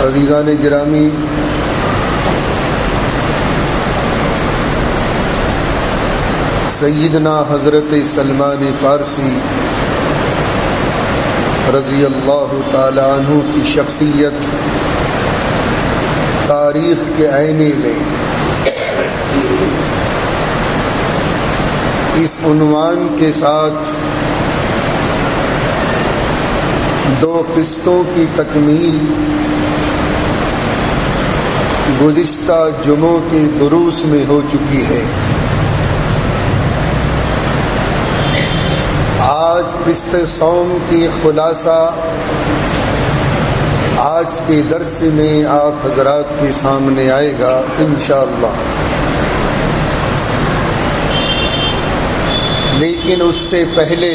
عزیزان گرامی، سیدنا حضرت سلمان فارسی رضی اللہ تعالی عنہ کی شخصیت تاریخ کے آئینے میں اس عنوان کے ساتھ دو قسطوں کی تکمیل گزشتہ جمعوں کے دروس میں ہو چکی ہے۔ آج قسط صوم کی خلاصہ آج کے درس میں آپ حضرات کے سامنے آئے گا انشاءاللہ، لیکن اس سے پہلے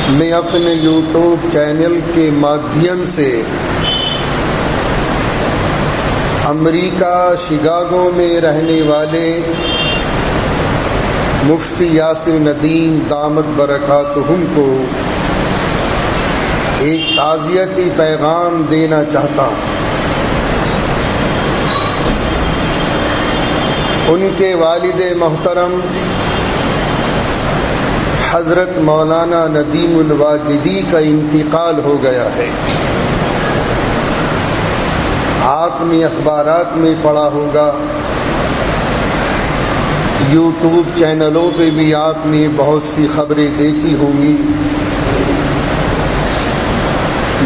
میں اپنے یوٹیوب چینل کے مادھیم سے امریکہ شکاگو میں رہنے والے مفتی یاسر ندیم دامت برکاتہم کو ایک تعزیتی پیغام دینا چاہتا ہوں۔ ان کے والد محترم حضرت مولانا ندیم الواجدی کا انتقال ہو گیا ہے۔ آپ نے اخبارات میں پڑھا ہوگا، یوٹیوب چینلوں پہ بھی آپ نے بہت سی خبریں دیکھی ہوں گی۔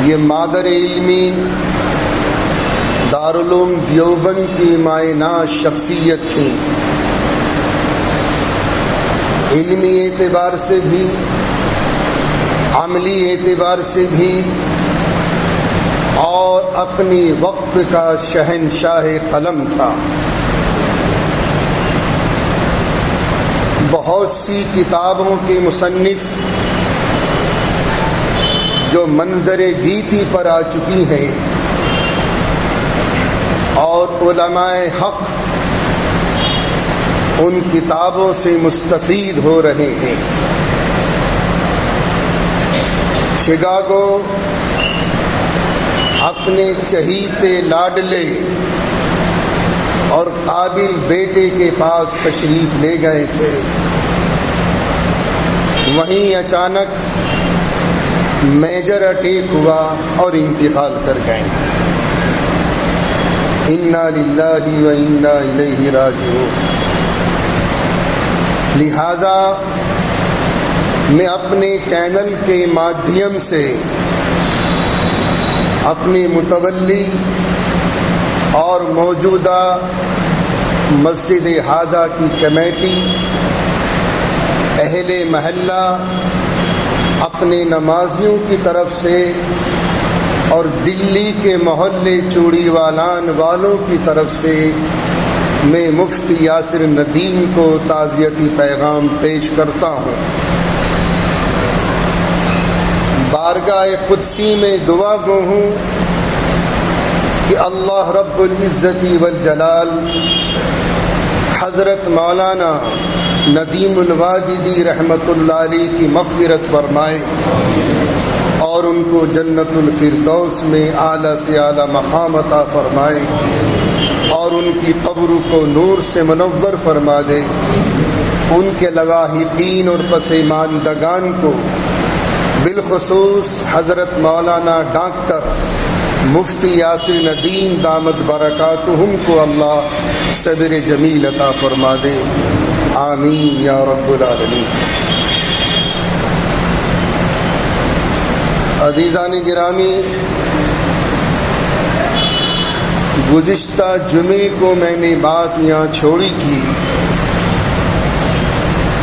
یہ مادر علمی دارالعلوم دیوبند کی مایہ شخصیت تھی، علمی اعتبار سے بھی عملی اعتبار سے بھی، اور اپنی وقت کا شہنشاہ قلم تھا۔ بہت سی کتابوں کے مصنف جو منظر گیتی پر آ چکی ہیں، اور علماء حق ان کتابوں سے مستفید ہو رہے ہیں۔ شکاگو اپنے چہیتے لاڈلے اور قابل بیٹے کے پاس تشریف لے گئے تھے، وہیں اچانک میجر اٹیک ہوا اور انتقال کر گئے۔ انا للہ و انا الیہ راجعون۔ لہذا میں اپنے چینل کے مادھیم سے اپنی متولی اور موجودہ مسجد حاضہ کی کمیٹی، اہل محلہ، اپنے نمازیوں کی طرف سے اور دلی کے محلے چوڑی والان والوں کی طرف سے میں مفتی یاسر ندیم کو تعزیتی پیغام پیش کرتا ہوں۔ بارگاہ قدسی میں دعا گو ہوں کہ اللہ رب العزت والجلال حضرت مولانا ندیم الواجدی رحمۃ اللہ علیہ کی مغفرت فرمائے اور ان کو جنت الفردوس میں اعلیٰ سے اعلیٰ مقام عطا فرمائے، اور ان کی قبر کو نور سے منور فرما دے۔ ان کے لواحقین اور پسماندگان کو، بالخصوص حضرت مولانا ڈاکٹر مفتی یاسر ندیم دامت برکاتہم کو اللہ صبر جمیل عطا فرما دے، آمین یا رب العالمین۔ عزیزان گرامی، گزشتہ جمعے کو میں نے بات یہاں چھوڑی تھی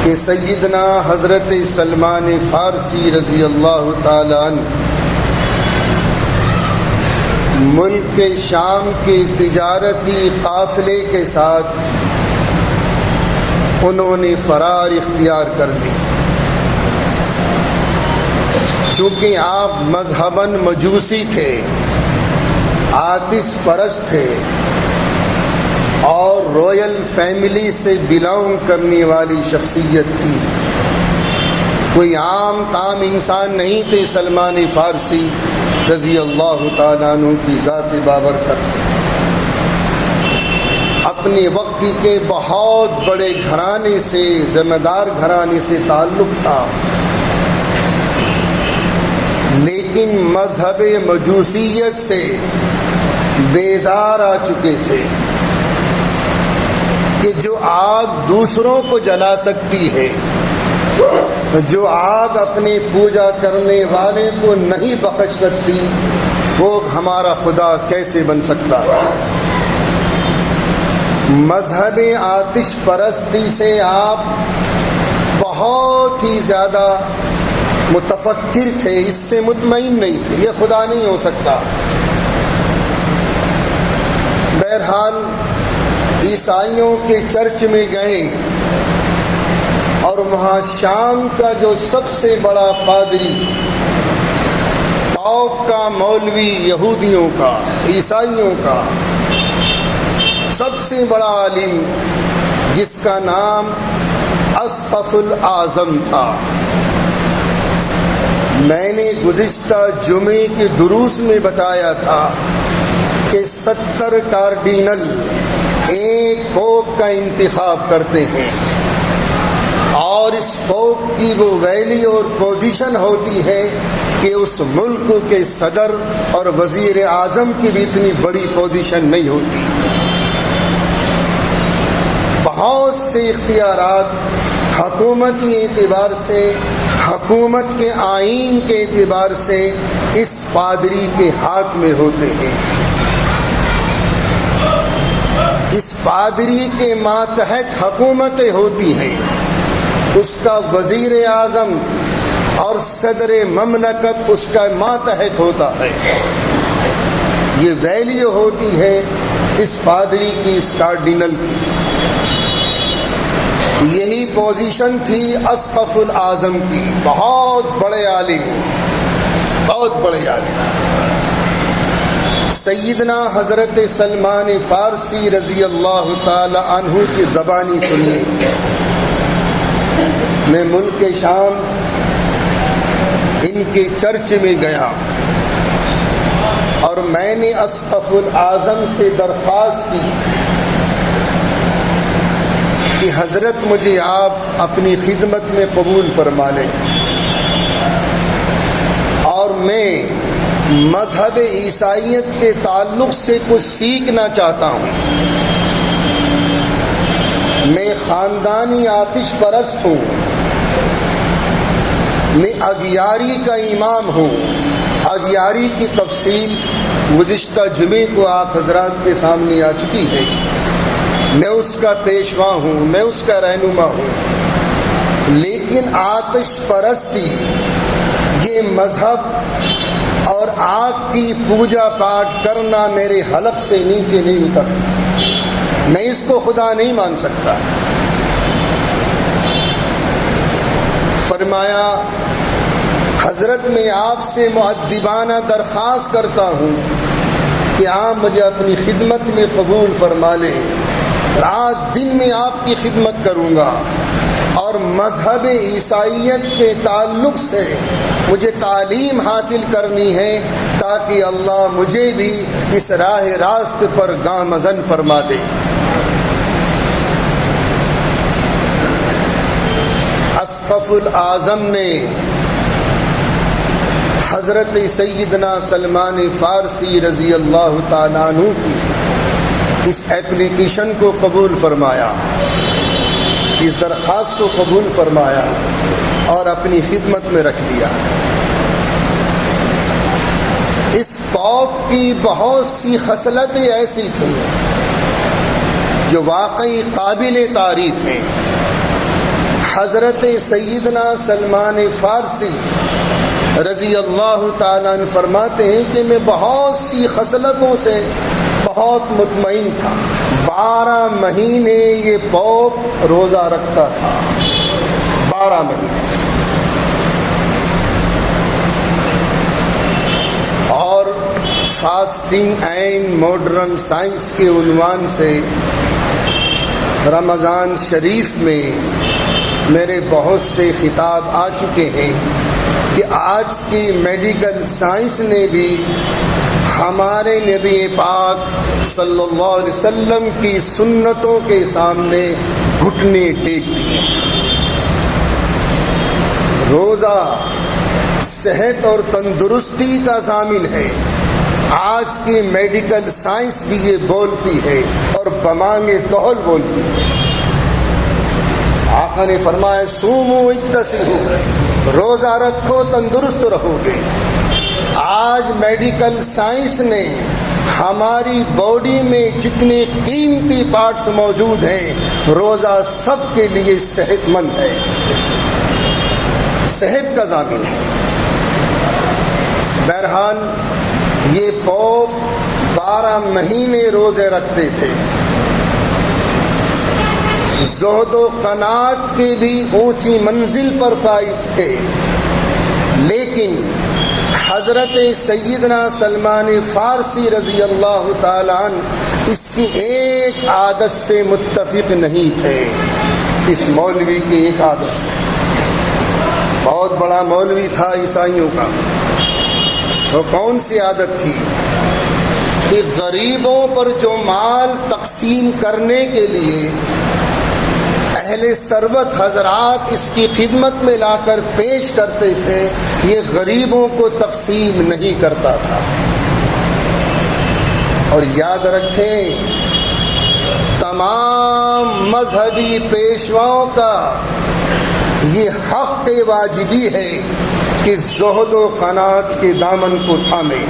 کہ سیدنا حضرت سلمان فارسی رضی اللہ تعالی عنہ ملک شام کے تجارتی قافلے کے ساتھ انہوں نے فرار اختیار کر لی۔ چونکہ آپ مذہباً مجوسی تھے، آتش پرست تھے، اور رویل فیملی سے بلانگ کرنے والی شخصیت تھی، کوئی عام تام انسان نہیں تھے سلمان فارسی رضی اللہ تعالیٰ عنہ کی ذات بابرکت اپنے وقت کے بہت بڑے گھرانے سے، ذمہ دار گھرانے سے تعلق تھا، لیکن مذہب مجوسیت سے بیزار آ چکے تھے کہ جو آگ دوسروں کو جلا سکتی ہے، جو آگ اپنے پوجا کرنے والے کو نہیں بخش سکتی، وہ ہمارا خدا کیسے بن سکتا ہے؟ مذہب آتش پرستی سے آپ بہت ہی زیادہ متفکر تھے، اس سے مطمئن نہیں تھے، یہ خدا نہیں ہو سکتا۔ بہرحال عیسائیوں کے چرچ میں گئے اور وہاں شام کا جو سب سے بڑا پادری، ٹاپ کا مولوی، یہودیوں کا، عیسائیوں کا سب سے بڑا عالم، جس کا نام اسقف الاعظم تھا، میں نے گزشتہ جمعے کے دروس میں بتایا تھا کہ 70 کارڈینل ایک پوپ کا انتخاب کرتے ہیں، اور اس پوپ کی وہ ویلی اور پوزیشن ہوتی ہے کہ اس ملک کے صدر اور وزیر اعظم کی بھی اتنی بڑی پوزیشن نہیں ہوتی۔ بہت سے اختیارات حکومتی اعتبار سے، حکومت کے آئین کے اعتبار سے اس پادری کے ہاتھ میں ہوتے ہیں۔ اس پادری کے ماتحت حکومتیں ہوتی ہیں، اس کا وزیر اعظم اور صدر مملکت اس کا ماتحت ہوتا ہے۔ یہ ویلیو ہوتی ہے اس پادری کی، اس کارڈینل کی۔ یہی پوزیشن تھی اسقف الاعظم کی، بہت بڑے عالم، بہت بڑے عالم۔ سیدنا حضرت سلمان فارسی رضی اللہ تعالی عنہ کی زبانی سنیے۔ میں ملک شام ان کے چرچ میں گیا اور میں نے اسقف الاعظم سے درخواست کی کہ حضرت مجھے آپ اپنی خدمت میں قبول فرما لیں، اور میں مذہب عیسائیت کے تعلق سے کچھ سیکھنا چاہتا ہوں۔ میں خاندانی آتش پرست ہوں، میں اگیاری کا امام ہوں۔ اگیاری کی تفصیل گزشتہ جمعے کو آپ حضرات کے سامنے آ چکی ہے۔ میں اس کا پیشوا ہوں، میں اس کا رہنما ہوں، لیکن آتش پرستی یہ مذہب اور آگ کی پوجا پاٹ کرنا میرے حلق سے نیچے نہیں اترتا، میں اس کو خدا نہیں مان سکتا۔ فرمایا حضرت میں آپ سے مؤدبانہ درخواست کرتا ہوں کہ آپ مجھے اپنی خدمت میں قبول فرما لیں، رات دن میں آپ کی خدمت کروں گا، اور مذہب عیسائیت کے تعلق سے مجھے تعلیم حاصل کرنی ہے تاکہ اللہ مجھے بھی اس راہ راست پر گامزن فرما دے۔ اسقف الاعظم نے حضرت سیدنا سلمان فارسی رضی اللہ تعالیٰ عنہ کی اس ایپلیکیشن کو قبول فرمایا، اس درخواست کو قبول فرمایا اور اپنی خدمت میں رکھ لیا۔ اس پوپ کی بہت سی خصلتیں ایسی تھیں جو واقعی قابل تعریف ہیں۔ حضرت سیدنا سلمان فارسی رضی اللہ تعالیٰ عنہ فرماتے ہیں کہ میں بہت سی خصلتوں سے بہت مطمئن تھا۔ 12 مہینے یہ پوپ روزہ رکھتا تھا، 12 مہینے، اور فاسٹنگ اینڈ ماڈرن سائنس کے عنوان سے رمضان شریف میں میرے بہت سے خطاب آ چکے ہیں۔ کہ آج کی میڈیکل سائنس نے بھی ہمارے نبی پاک صلی اللہ علیہ وسلم کی سنتوں کے سامنے گھٹنے ٹیک دیے۔ روزہ صحت اور تندرستی کا ضامن ہے، آج کی میڈیکل سائنس بھی یہ بولتی ہے اور بمانگے توہل بولتی ہے۔ آقا نے فرمایا صوموا اتصلوا، روزہ رکھو تندرست رہو گے۔ آج میڈیکل سائنس نے ہماری باڈی میں جتنے قیمتی پارٹس موجود ہیں، روزہ سب کے لیے صحت مند ہے، صحت کا ضامن ہے۔ بہرحال یہ پوپ 12 مہینے روزے رکھتے تھے، زہد و قناعت کی بھی اونچی منزل پر فائز تھے، لیکن حضرت سیدنا سلمان فارسی رضی اللہ تعالیٰ عنہ اس کی ایک عادت سے متفق نہیں تھے، اس مولوی کی ایک عادت سے۔ بہت بڑا مولوی تھا عیسائیوں کا، وہ کون سی عادت تھی کہ غریبوں پر جو مال تقسیم کرنے کے لیے اہل ثروت حضرات اس کی خدمت میں لا کر پیش کرتے تھے، یہ غریبوں کو تقسیم نہیں کرتا تھا۔ اور یاد رکھیں تمام مذہبی پیشواؤں کا یہ حق واجبی ہے کہ زہد و قناعت کے دامن کو تھامیں،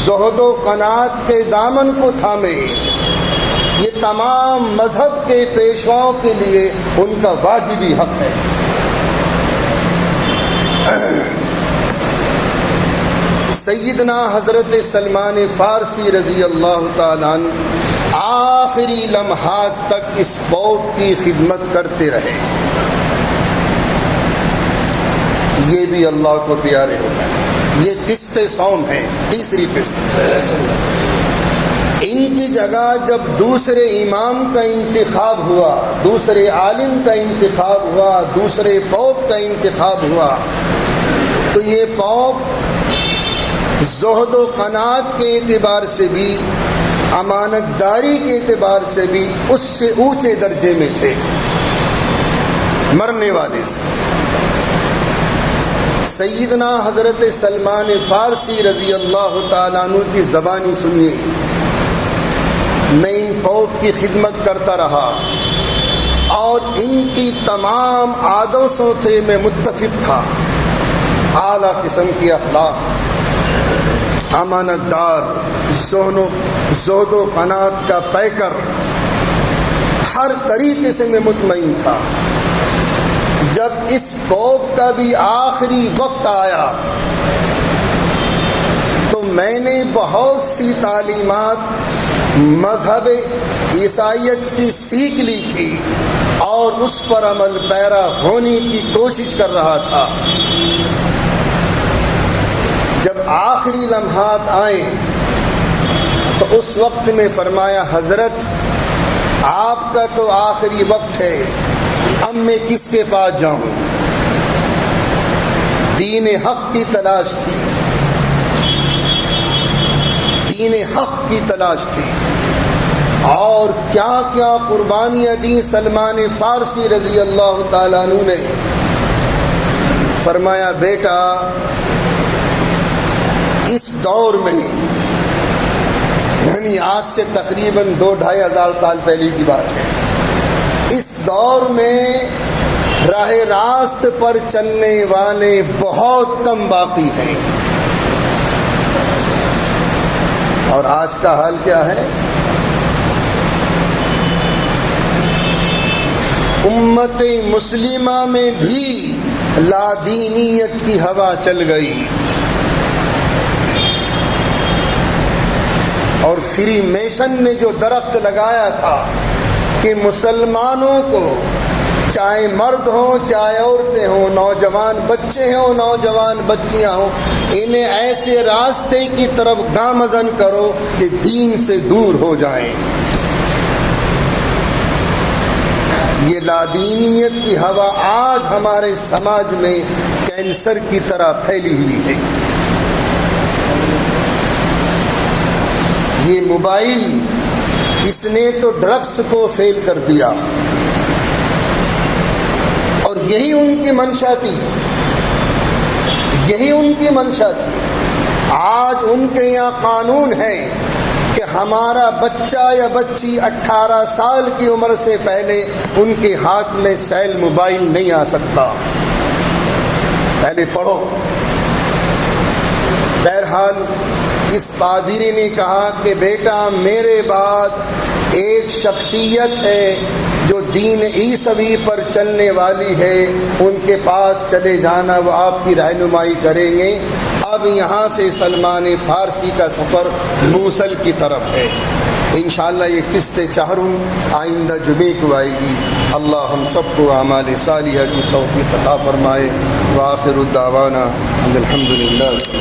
زہد و قناعت کے دامن کو تھامیں۔ یہ تمام مذہب کے پیشواؤں کے لیے ان کا واجبی حق ہے۔ سیدنا حضرت سلمان فارسی رضی اللہ تعالیٰ عنہ آخری لمحات تک اس پوپ کی خدمت کرتے رہے، یہ بھی اللہ کو پیارے ہو گئے۔ یہ قسط صوم ہے، تیسری قسط۔ ان کی جگہ جب دوسرے امام کا انتخاب ہوا، دوسرے عالم کا انتخاب ہوا، دوسرے پوپ کا انتخاب ہوا، تو یہ پوپ زہد و قناعت کے اعتبار سے بھی، امانت داری کے اعتبار سے بھی اس سے اونچے درجے میں تھے مرنے والے سے۔ سیدنا حضرت سلمان فارسی رضی اللہ تعالیٰ عنہ کی زبانی سنیے۔ میں ان پوپ کی خدمت کرتا رہا اور ان کی تمام عادتوں سے میں متفق تھا، اعلیٰ قسم کی اخلاق، امانت دار، زہد و قناعت کا پیکر، ہر طریقے سے میں مطمئن تھا۔ جب اس پوپ کا بھی آخری وقت آیا تو میں نے بہت سی تعلیمات مذہب عیسائیت کی سیکھ لی تھی اور اس پر عمل پیرا ہونے کی کوشش کر رہا تھا۔ جب آخری لمحات آئے تو اس وقت میں فرمایا حضرت آپ کا تو آخری وقت ہے، اب میں کس کے پاس جاؤں؟ دین حق کی تلاش تھی، دین حق کی تلاش تھی، اور کیا کیا قربانیاں دی سلمان فارسی رضی اللہ تعالیٰ عنہ نے۔ فرمایا بیٹا اس دور میں، یعنی آج سے تقریباً 2-2.5 سال پہلے کی بات ہے، اس دور میں راہ راست پر چلنے والے بہت کم باقی ہیں۔ اور آج کا حال کیا ہے؟ امت مسلمہ میں بھی لادینیت کی ہوا چل گئی، اور فری میسن نے جو درخت لگایا تھا کہ مسلمانوں کو، چاہے مرد ہوں چاہے عورتیں ہوں، نوجوان بچے ہوں نوجوان بچیاں ہوں، انہیں ایسے راستے کی طرف گامزن کرو کہ دین سے دور ہو جائیں۔ یہ لادینیت کی ہوا آج ہمارے سماج میں کینسر کی طرح پھیلی ہوئی ہے۔ یہ موبائل، اس نے تو ڈرگس کو فیل کر دیا، اور یہی ان کی منشا تھی، یہی ان کی منشا تھی۔ آج ان کے یہاں قانون ہے کہ ہمارا بچہ یا بچی 18 سال کی عمر سے پہلے ان کے ہاتھ میں سیل موبائل نہیں آ سکتا۔ پہلے پڑھو۔ بہرحال اس پادری نے کہا کہ بیٹا میرے بعد ایک شخصیت ہے جو دین عیسوی پر چلنے والی ہے، ان کے پاس چلے جانا، وہ آپ کی رہنمائی کریں گے۔ اب یہاں سے سلمان فارسی کا سفر موصل کی طرف ہے۔ انشاءاللہ یہ قسط چہرم آئندہ جمعے کو آئے گی۔ اللہ ہم سب کو اعمال صالحہ کی توفیق عطا فرمائے۔ وآخر الدعوانا الحمدللہ۔